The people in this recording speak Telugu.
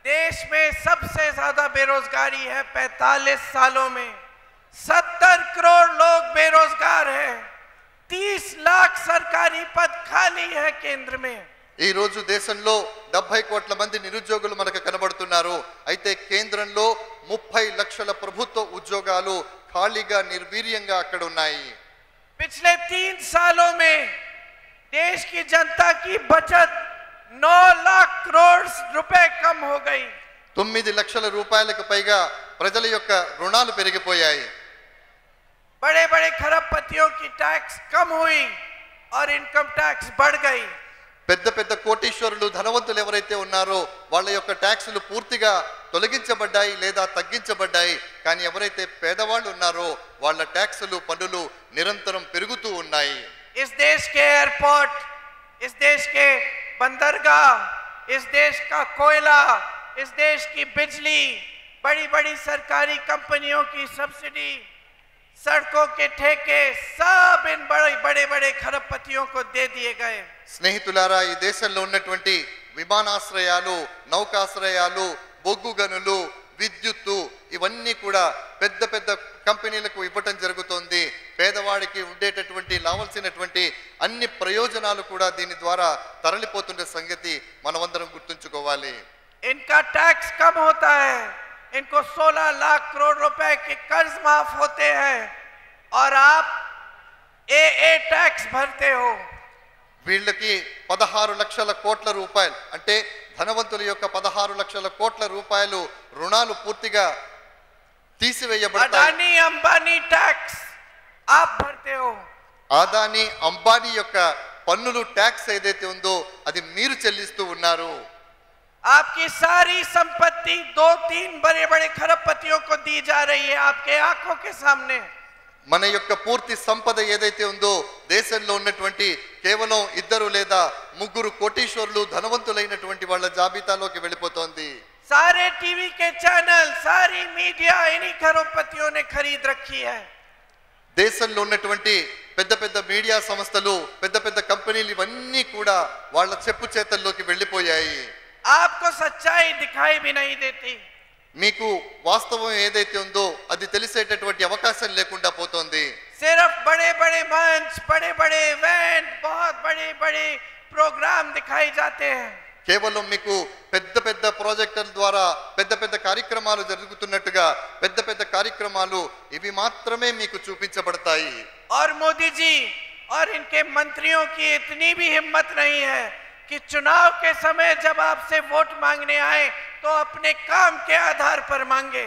देश में सबसे ज्यादा बेरोजगारी है 45 सालों में। 70 करोड़ लोग बेरोजगार हैं। 30 लाख सरकारी पद खाली है केंद्र में। ఈ రోజు దేశంలో 70 కోట్ల మంది నిరుద్యోగులు మనకు కనబడుతున్నారు. అయితే కేంద్రంలో 30 లక్షల ప్రభుత్వ ఉద్యోగాలు ఖాళీగా నిర్వీర్యంగా అక్కడ ఉన్నాయి. पिछले 3 सालों में देश की जनता की बचत 9 लाख करोड़ रुपए कम हो गई. 9 లక్షల రూపాయలకు పైగా ప్రజల యొక్క రుణాలు పెరిగిపోయాయి. बड़े बड़े खरबपतियों की टैक्स कम हुई और इनकम टैक्स बढ़ गई. పెద్ద పెద్ద కోటీశ్వరులు ధనవంతులు ఎవరైతే ఉన్నారో వాళ్ళ యొక్క ట్యాక్సులు పూర్తిగా తొలగించబడ్డాయి లేదా తగ్గించబడ్డాయి. కానీ ఎవరైతే పేదవాళ్ళు ఉన్నారో వాళ్ళ ట్యాక్సులు పన్నులు నిరంతరం పెరుగుతూ ఉన్నాయి. इस देश के एयरपोर्ट, इस देश के बंदरगाह, इस देश का कोयला, इस देश की बिजली, बड़ी बड़ी सरकारी कंपनियों की सब्सिडी, सड़कों के ठेके सब इन बड़े बड़े खरबपतियों को दे दिए गए. స్నేహితులారా, ఈ దేశంలో ఉన్నటువంటి విమానాశ్రయాలు, నౌకాశ్రయాలు, బొగ్గు గనులు, విద్యుత్తు ఇవన్నీ కూడా పెద్ద పెద్ద కంపెనీలకు ఇవ్వటం జరుగుతోంది. పేదవాడికి ఉండేటటువంటి లావాల్సినటువంటి అన్ని ప్రయోజనాలు కూడా దీని ద్వారా తరలిపోతున్న సంగతి మనమందరం గుర్తుంచుకోవాలి. इनका टैक्स कम होता है. इनको 16 लाख करोड़ रुपए के कर्ज माफ होते हैं और आप ए टैक्स भरते हो. వీళ్ళకి 16 లక్షల కోట్ల రూపాయలు అంటే ధనవంతుల యొక్క 16 లక్షల కోట్ల రూపాయలు రుణాలు పూర్తిగా తీసివేయబడతాయి. అదానీ అంబానీ ట్యాక్స్ ఆప్ భర్తే హో. అదానీ అంబానీ యొక్క పన్నులు ట్యాక్స్ ఏదైతే ఉందో అది మీరు చెల్లిస్తూ ఉన్నారు. आपकी सारी संपत्ति 2-3 बड़े बड़े खरबपतियों को दी जा रही है आपके आंखों के सामने. మన యొక్క పూర్తి సంపద ఏదైతే ఉందో దేశంలో ఉన్నటువంటి కేవలం 2 లేదా 3 కోటీశ్వరులు ధనవంతులైనటువంటి వాళ్ళ జాబితాలోకి వెళ్ళిపోతోంది. सारे टीवी के चैनल, सारी मीडिया इन्हीं खरबपतियों ने खरीद रखी है. దేశంలో ఉన్నటువంటి పెద్ద పెద్ద మీడియా సంస్థలు, పెద్ద పెద్ద కంపెనీలు ఇవన్నీ కూడా వాళ్ళ చెప్పు చేతల్లోకి వెళ్ళిపోయాయి. आपको सच्चाई दिखाई भी नहीं देती. మీకు వాస్తవం ఏదైతే ఉందో అది తెలిసేటటువంటి అవకాశం లేకుండా పోతోంది. सिर्फ बड़े बड़े मंच, बड़े बड़े इवेंट, बहुत बड़े बड़े प्रोग्राम दिखाई जाते हैं. కేవలం మీకు పెద్ద పెద్ద ప్రాజెక్టుల ద్వారా పెద్ద పెద్ద కార్యక్రమాలు జరుగుతున్నట్టుగా పెద్ద పెద్ద కార్యక్రమాలు ఇవి మాత్రమే మీకు చూపించబడతాయి. और मोदी जी और इनके मंत्रियों की इतनी भी हिम्मत नहीं है कि चुनाव के समय जब आपसे वोट मांगने आए तो अपने काम के आधार पर मांगे.